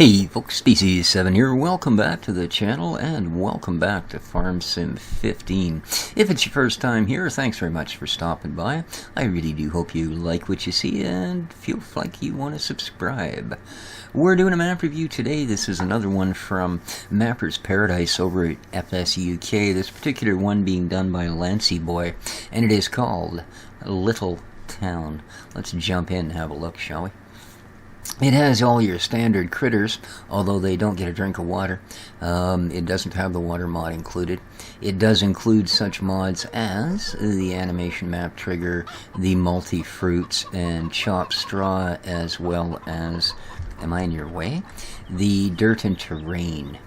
Hey folks, Species7 here. Welcome back to the channel and welcome back to Farm Sim 15. If it's your first time here, thanks very much for stopping by. I really do hope you like what you see and feel like you want to subscribe. We're doing a map review today. This is another one from Mapper's Paradise over at FSUK. This particular one being done by Lancy Boy, and it is called Little Town. Let's jump in and have a look, shall we? It has all your standard critters, although they don't get a drink of water. It doesn't have the water mod included. It does include such mods as the animation map trigger, the multi-fruits, and chop straw, as well as, am I in your way? The dirt and terrain.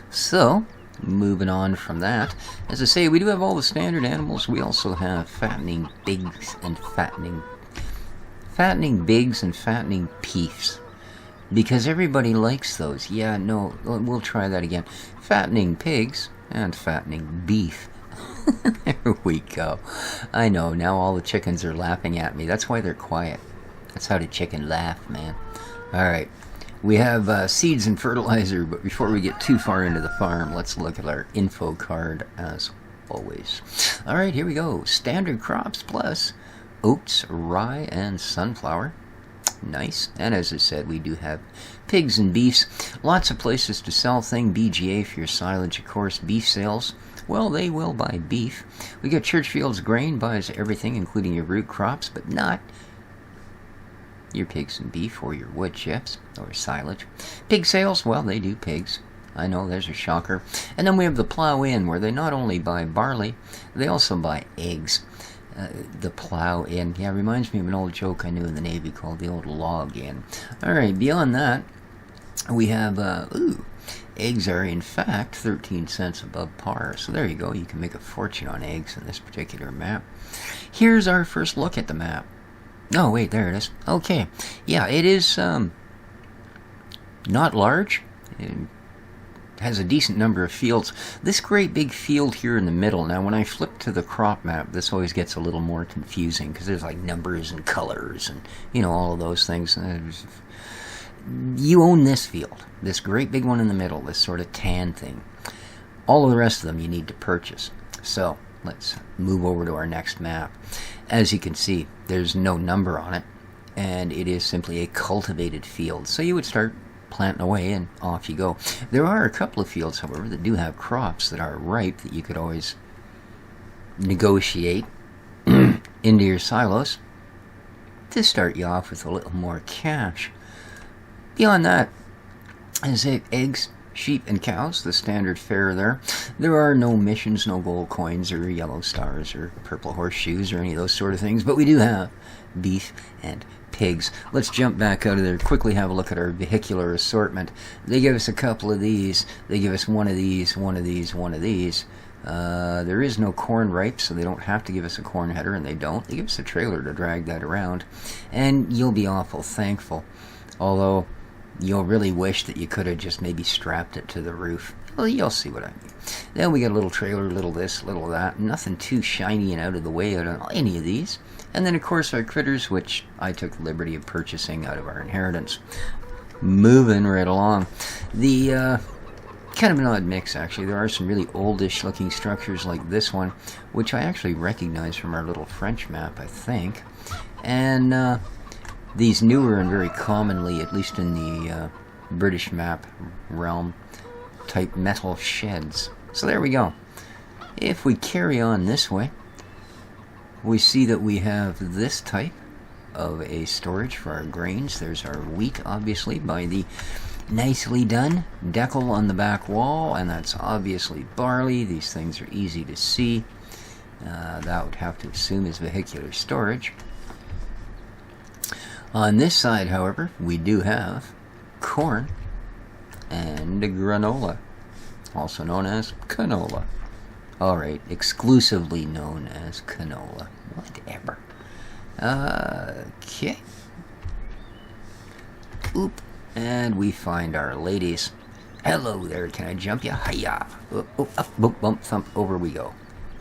So, moving on from that, as I say, we do have all the standard animals. We also have fattening pigs and fattening bigs and fattening beefs, because everybody likes those. Yeah, no, we'll try that again. Fattening pigs and fattening beef. There we go. I know, now all the chickens are laughing at me. That's why they're quiet. That's how the chicken laugh, man. Alright, we have seeds and fertilizer, but before we get too far into the farm, let's look at our info card as always. Alright, here we go. Standard crops plus oats, rye, and sunflower. Nice. And as I said, we do have pigs and beefs. Lots of places to sell things. BGA for your silage, of course. Beef sales, well, they will buy beef. We got Churchfield's Grain, buys everything, including your root crops, but not your pigs and beef or your wood chips or silage. Pig sales, well, they do pigs. I know, there's a shocker. And then we have the Plow Inn, where they not only buy barley, they also buy eggs. The Plow Inn. Yeah, reminds me of an old joke I knew in the Navy called the old Log Inn. Alright, beyond that, we have, eggs are in fact 13 cents above par. So there you go, you can make a fortune on eggs in this particular map. Here's our first look at the map. Oh, wait, there it is. Okay, yeah, it is, not large. It has a decent number of fields. This great big field here in the middle, now when I flip to the crop map, this always gets a little more confusing because there's like numbers and colors and, you know, all of those things. You own this field, this great big one in the middle, this sort of tan thing. All of the rest of them you need to purchase. So let's move over to our next map. As you can see, there's no number on it, and it is simply a cultivated field. So you would start planting away and off you go. There are a couple of fields, however, that do have crops that are ripe that you could always negotiate into your silos to start you off with a little more cash. Beyond that, as eggs, sheep, and cows, the standard fare there. There are no missions, no gold coins, or yellow stars, or purple horseshoes, or any of those sort of things, but we do have beef and pigs. Let's jump back out of there, quickly have a look at our vehicular assortment. They give us a couple of these, they give us one of these, one of these, one of these. There is no corn ripe, so they don't have to give us a corn header, and they don't. They give us a trailer to drag that around, and you'll be awful thankful. Although, you'll really wish that you could have just maybe strapped it to the roof. Well, you'll see what I mean. Then we got a little trailer, little this, little that. Nothing too shiny and out of the way out of any of these. And then, of course, our critters, which I took the liberty of purchasing out of our inheritance. Moving right along. The, kind of an odd mix, actually. There are some really oldish looking structures like this one, which I actually recognize from our little French map, I think. And, these newer and very commonly, at least in the British map realm, type metal sheds. So there we go. If we carry on this way, we see that we have this type of a storage for our grains. There's our wheat, obviously, by the nicely done decal on the back wall, and that's obviously barley. These things are easy to see. That would have to assume is vehicular storage. On this side, however, we do have corn and granola, also known as canola. Alright, exclusively known as canola. Whatever. Okay. Oop. And we find our ladies. Hello there, can I jump you? Hiya. Oh, up, bump, bump, thump, over we go.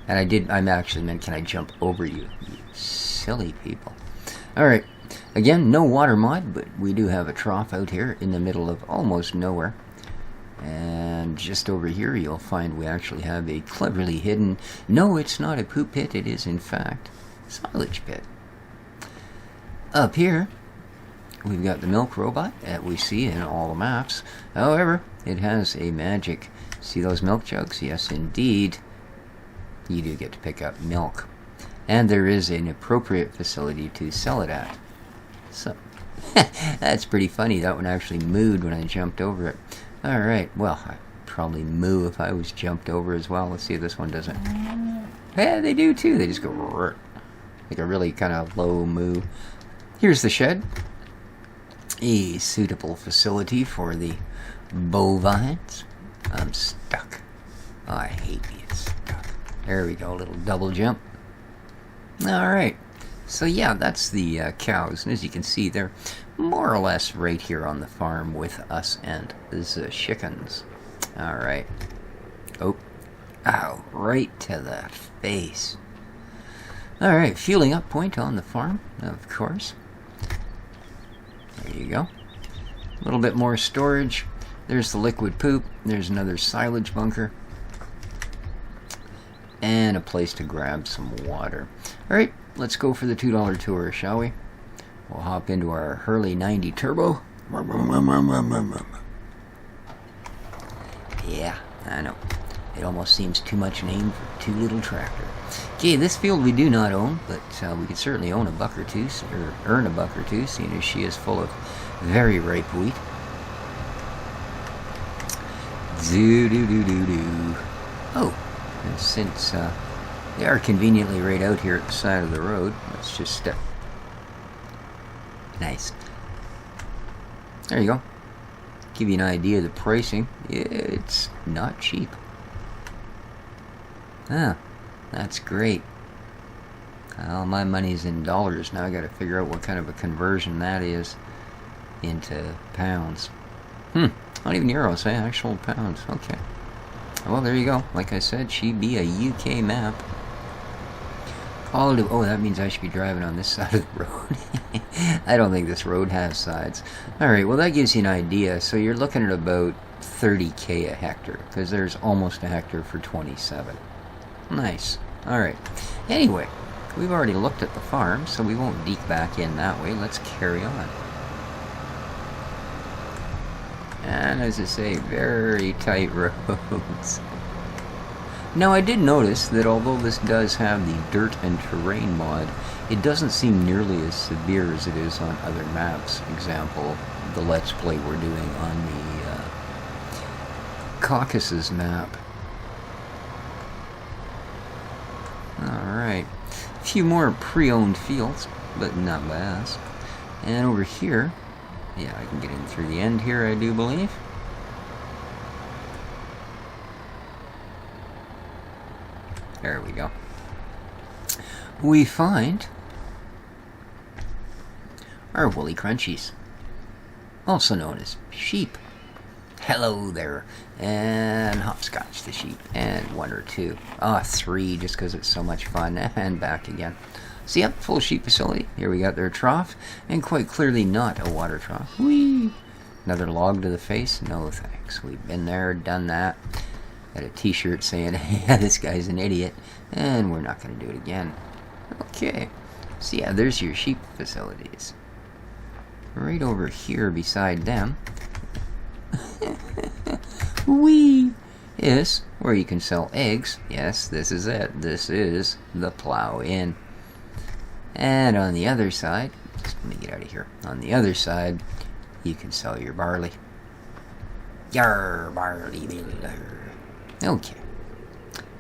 And I actually meant, can I jump over you? You silly people. Alright. Again, no water mod, but we do have a trough out here in the middle of almost nowhere. And just over here you'll find we actually have a cleverly hidden, no, it's not a poop pit, it is in fact a silage pit. Up here we've got the milk robot that we see in all the maps. However, it has a magic. See those milk jugs? Yes, indeed. You do get to pick up milk. And there is an appropriate facility to sell it at. So, that's pretty funny. That one actually mooed when I jumped over it. Alright, well, I'd probably moo if I was jumped over as well. Let's see if this one doesn't. Yeah, they do too. They just go like a really kind of low moo. Here's the shed. A suitable facility for the bovines. I'm stuck. Oh, I hate being stuck. There we go, a little double jump. Alright, so yeah, that's the cows, and as you can see, they're more or less right here on the farm with us and the chickens. Alright. Oh, ow, right to the face. Alright, fueling up point on the farm, of course. There you go. A little bit more storage. There's the liquid poop. There's another silage bunker. And a place to grab some water. Alright, let's go for the $2 tour, shall we? We'll hop into our Hurley 90 Turbo. Yeah, I know. It almost seems too much name for too little tractor. Okay, this field we do not own, but we could certainly own a buck or two, or earn a buck or two, seeing as she is full of very ripe wheat. Do-do-do-do-do. Oh, and since they are conveniently right out here at the side of the road, let's just step. Nice. There you go. Give you an idea of the pricing. It's not cheap. Ah, that's great. Well, my money's in dollars. Now I gotta figure out what kind of a conversion that is into pounds. Not even euros, eh? Actual pounds. Okay. Well, there you go. Like I said, she be a UK map. Oh, that means I should be driving on this side of the road. I don't think this road has sides. Alright, well that gives you an idea. So you're looking at about 30k a hectare, because there's almost a hectare for 27. Nice. Alright. Anyway, we've already looked at the farm, so we won't deke back in that way. Let's carry on. And as I say, very tight roads. Now I did notice that although this does have the dirt and terrain mod, it doesn't seem nearly as severe as it is on other maps. Example, the Let's Play we're doing on the Caucasus map. Alright, a few more pre-owned fields, but not by us. And over here, yeah, I can get in through the end here, I do believe. There we go. We find our woolly crunchies, also known as sheep. Hello there. And hopscotch the sheep. And one or two. Three, just because it's so much fun. And back again. So yep, full sheep facility. Here we got their trough. And quite clearly not a water trough. Whee! Another log to the face? No thanks. We've been there, done that. Got a t-shirt saying, yeah, this guy's an idiot. And we're not going to do it again. Okay. So yeah, there's your sheep facilities. Right over here beside them. Wee! Is where you can sell eggs. Yes, this is it. This is the Plow Inn. And on the other side, just let me get out of here. On the other side, you can sell your barley. Yar, barley. Okay.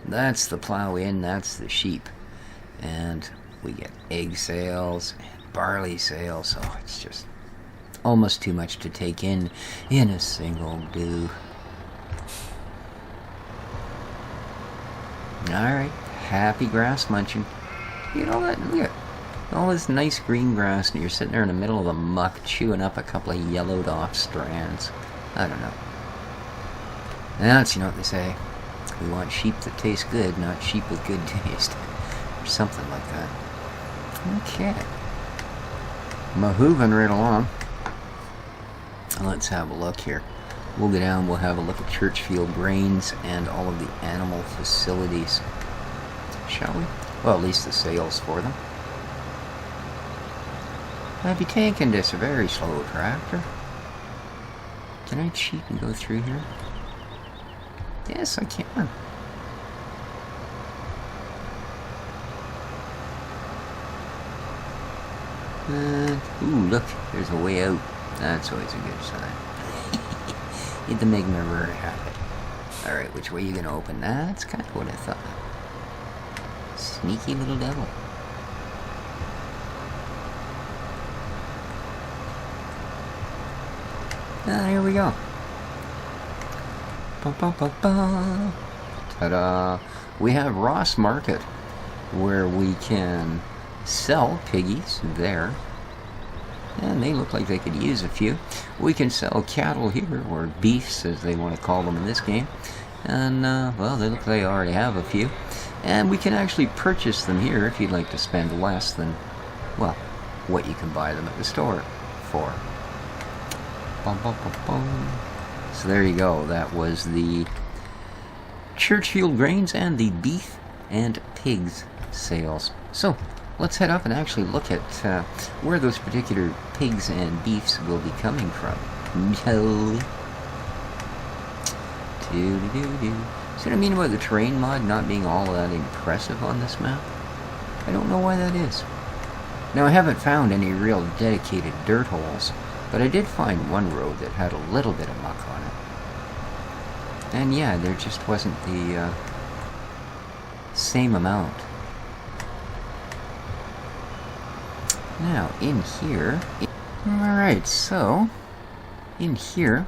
That's the Plow Inn, that's the sheep. And we get egg sales and barley sales. Oh, it's just almost too much to take in a single do. Alright, happy grass munching. You know what? Look at all this nice green grass, and you're sitting there in the middle of the muck chewing up a couple of yellowed off strands. I don't know. That's, you know what they say. We want sheep that taste good, not sheep with good taste. Or something like that. Okay. Moving right along. Let's have a look here. We'll go down, we'll have a look at Churchfield Grains and all of the animal facilities. Shall we? Well, at least the sales for them. I'll be taking this very slow, tractor. Can I cheat and go through here? Yes, I can. Ooh, look, there's a way out. That's always a good sign. Need to make me very happy. Alright, which way are you going to open? That's kind of what I thought. Sneaky little devil. Here we go. Ba-ba-ba-ba. Ta-da! We have Ross Market, where we can sell piggies there. And they look like they could use a few. We can sell cattle here, or beefs as they want to call them in this game. And, well, they look like they already have a few. And we can actually purchase them here if you'd like to spend less than, well, what you can buy them at the store for. Bum, bum, bum, bum. So there you go. That was the Churchfield Grains and the beef and pigs sales. So let's head up and actually look at where those particular pigs and beefs will be coming from. No. Do-do-do-do. See what I mean about the terrain mod not being all that impressive on this map? I don't know why that is. Now, I haven't found any real dedicated dirt holes, but I did find one road that had a little bit of muck on it. And yeah, there just wasn't the same amount. Now, in here... Alright, so... in here...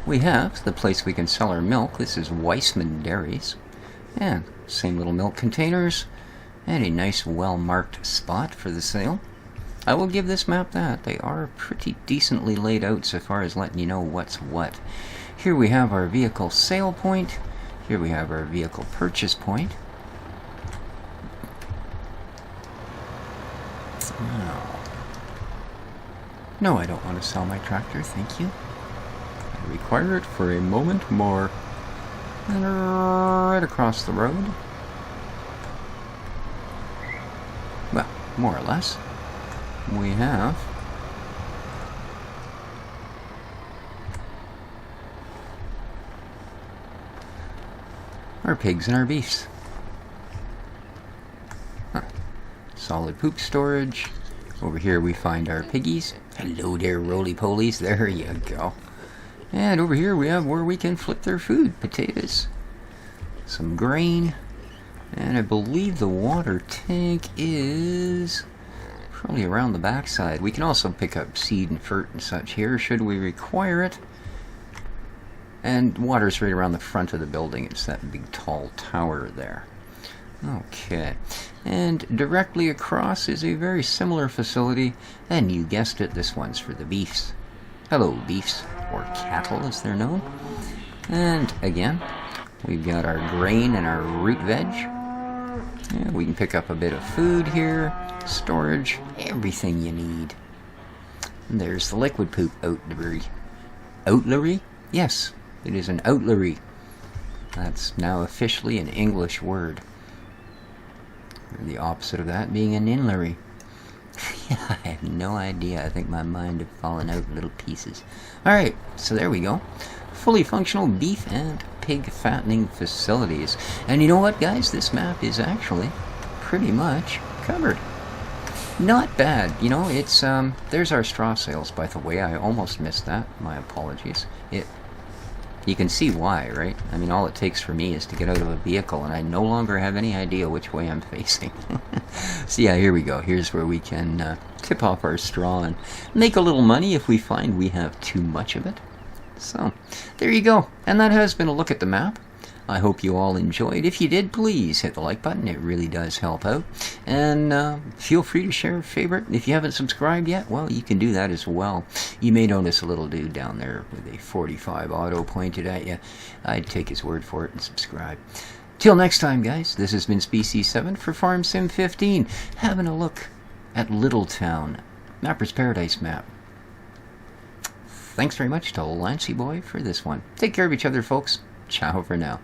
we have the place we can sell our milk. This is Weissman Dairies. And same little milk containers. And a nice well-marked spot for the sale. I will give this map that. They are pretty decently laid out so far as letting you know what's what. Here we have our vehicle sale point. Here we have our vehicle purchase point. No, I don't want to sell my tractor, thank you. I require it for a moment more. And right across the road. Well, more or less. We have our pigs and our beefs. Solid poop storage. Over here we find our piggies. Hello there, roly-polies. There you go. And over here we have where we can flip their food. Potatoes. Some grain. And I believe the water tank is probably around the backside. We can also pick up seed and fert and such here, should we require it. And water's right around the front of the building. It's that big tall tower there. Okay. And directly across is a very similar facility, and you guessed it, this one's for the beefs. Hello, beefs, or cattle as they're known. And again, we've got our grain and our root veg. Yeah, we can pick up a bit of food here, storage, everything you need. And there's the liquid poop outlery. Outlery? Yes, it is an outlery. That's now officially an English word. The opposite of that being an inlery. Yeah, I have no idea. I think my mind had fallen out in little pieces. Alright, so there we go. Fully functional beef and pig fattening facilities. And you know what, guys? This map is actually pretty much covered. Not bad. You know, it's, there's our straw sales, by the way. I almost missed that. My apologies. You can see why, right? I mean, all it takes for me is to get out of a vehicle, and I no longer have any idea which way I'm facing. So yeah, here we go. Here's where we can tip off our straw and make a little money if we find we have too much of it. So, there you go. And that has been a look at the map. I hope you all enjoyed. If you did, please hit the like button. It really does help out. And feel free to share a favorite. If you haven't subscribed yet, well, you can do that as well. You may notice a little dude down there with a 45 auto pointed at you. I'd take his word for it and subscribe. Till next time, guys, this has been Species 7 for Farm Sim 15, having a look at Littletown, Mapper's Paradise map. Thanks very much to Lancy Boy for this one. Take care of each other, folks. Ciao for now.